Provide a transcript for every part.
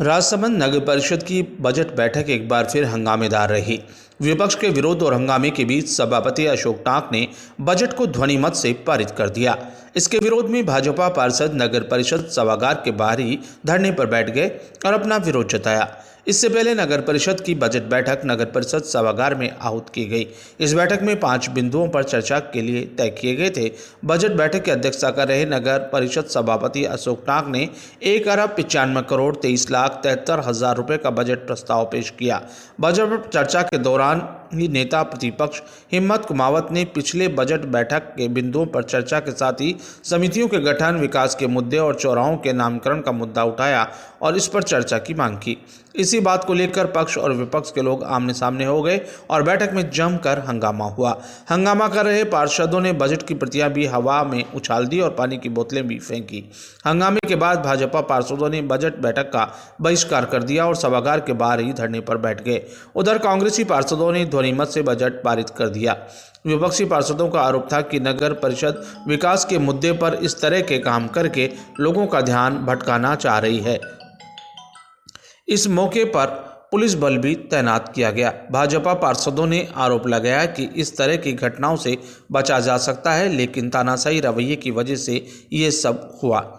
राजसमंद नगर परिषद की बजट बैठक एक बार फिर हंगामेदार रही। विपक्ष के विरोध और हंगामे के बीच सभापति अशोक टाक ने बजट को ध्वनिमत से पारित कर दिया। इसके विरोध में भाजपा पार्षद नगर परिषद सभागार के बाहर ही धरने पर बैठ गए और अपना विरोध जताया। इससे पहले नगर परिषद की बजट बैठक नगर परिषद सभागार में आहूत की गई। इस बैठक में 5 बिंदुओं पर चर्चा के लिए तय किए गए थे। बजट बैठक की अध्यक्षता कर रहे नगर परिषद सभापति अशोक टाक ने 1,95,23,73,000 रुपये का बजट प्रस्ताव पेश किया। बजट चर्चा के दौरान ही नेता प्रतिपक्ष हिम्मत कुमावत ने पिछले बजट बैठक के बिंदुओं पर चर्चा के साथ ही समितियों के गठन, विकास के मुद्दे और चौराहों के नामकरण का मुद्दा उठाया और इस पर चर्चा की मांग की। इसी बात को लेकर पक्ष और विपक्ष के लोग आमने सामने हो गए और बैठक में जमकर हंगामा हुआ। हंगामा कर रहे पार्षदों ने बजट की प्रतियां भी हवा में उछाल दी और पानी की बोतलें भी फेंकी। हंगामे के बाद भाजपा पार्षदों ने बजट बैठक का बहिष्कार कर दिया और सभागार के बाहर ही धरने पर बैठ गए। उधर कांग्रेसी पार्षदों ने ध्वनिमत से बजट पारित कर दिया। विपक्षी पार्षदों का आरोप था कि नगर परिषद विकास के मुद्दे पर इस तरह के काम करके लोगों का ध्यान भटकाना चाह रही है। इस मौके पर पुलिस बल भी तैनात किया गया। भाजपा पार्षदों ने आरोप लगाया कि इस तरह की घटनाओं से बचा जा सकता है, लेकिन तानाशाही रवैये की वजह से ये सब हुआ।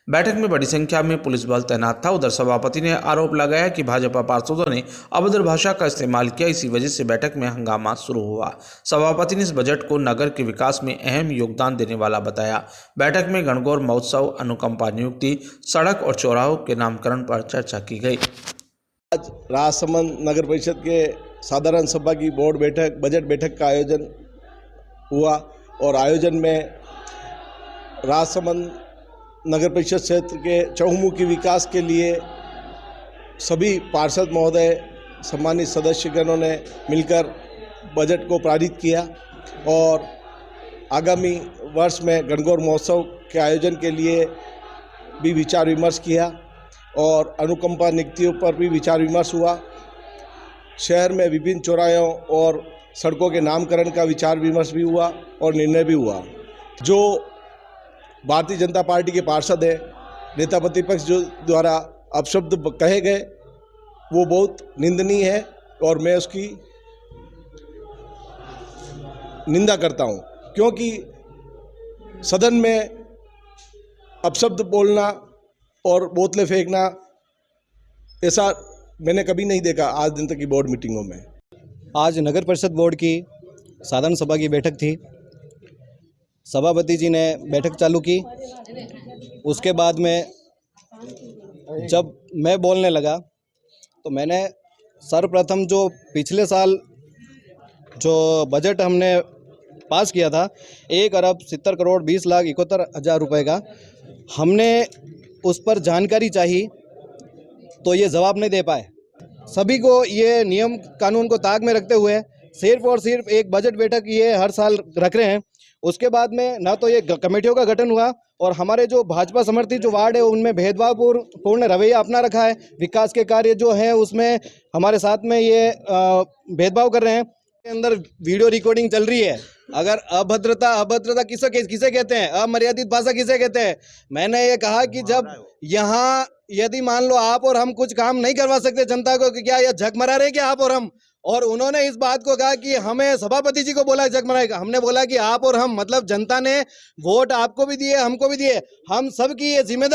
बैठक में बड़ी संख्या में पुलिस बल तैनात था। उधर सभापति ने आरोप लगाया कि भाजपा पार्षदों ने अभद्र भाषा का इस्तेमाल किया, इसी वजह से बैठक में हंगामा शुरू हुआ। सभापति ने इस बजट को नगर के विकास में अहम योगदान देने वाला बताया। बैठक में गणगौर महोत्सव, अनुकंपा नियुक्ति, सड़क और चौराहों के नामकरण पर चर्चा की गई। आज राजसमंद नगर परिषद के साधारण सभा की बोर्ड बैठक, बजट बैठक का आयोजन हुआ और आयोजन में राजसमंद नगर परिषद क्षेत्र के चहुमुखी विकास के लिए सभी पार्षद महोदय, सम्मानित सदस्यगणों ने मिलकर बजट को पारित किया और आगामी वर्ष में गणगौर महोत्सव के आयोजन के लिए भी विचार विमर्श किया और अनुकंपा नियुक्तियों पर भी विचार विमर्श हुआ। शहर में विभिन्न चौराहों और सड़कों के नामकरण का विचार विमर्श भी हुआ और निर्णय भी हुआ। जो भारतीय जनता पार्टी के पार्षद हैं, नेता प्रतिपक्ष जो द्वारा अपशब्द कहे गए, वो बहुत निंदनीय है और मैं उसकी निंदा करता हूं, क्योंकि सदन में अपशब्द बोलना और बोतलें फेंकना ऐसा मैंने कभी नहीं देखा आज दिन तक की बोर्ड मीटिंगों में। आज नगर परिषद बोर्ड की साधारण सभा की बैठक थी। सभापति जी ने बैठक चालू की। उसके बाद में जब मैं बोलने लगा तो मैंने सर्वप्रथम जो पिछले साल जो बजट हमने पास किया था 1,70,20,71,000 रुपये का, हमने उस पर जानकारी चाहिए तो ये जवाब नहीं दे पाए। सभी को ये नियम कानून को ताक में रखते हुए सिर्फ और सिर्फ एक बजट बैठक ये हर साल रख रहे हैं। उसके बाद में ना तो ये कमेटियों का गठन हुआ और हमारे जो भाजपा समर्थित जो वार्ड है उनमें भेदभावपूर्ण रवैया अपना रखा है। विकास के कार्य जो है उसमें हमारे साथ में ये भेदभाव कर रहे हैं। अंदर वीडियो रिकॉर्डिंग चल रही है। अगर अभद्रता किसे कहते हैं, अमर्यादित भाषा किसे कहते हैं? मैंने ये कहा कि जब यहाँ यदि मान लो आप और हम कुछ काम नहीं करवा सकते जनता को, कि क्या यह झक मरा रहे क्या आप और हम? और उन्होंने इस बात को कहा कि हमें सभापति जी को बोला झक मराएगा। हमने बोला कि आप और हम, मतलब जनता ने वोट आपको भी दिए, हमको भी दिए, हम सब की ये जिम्मेदारी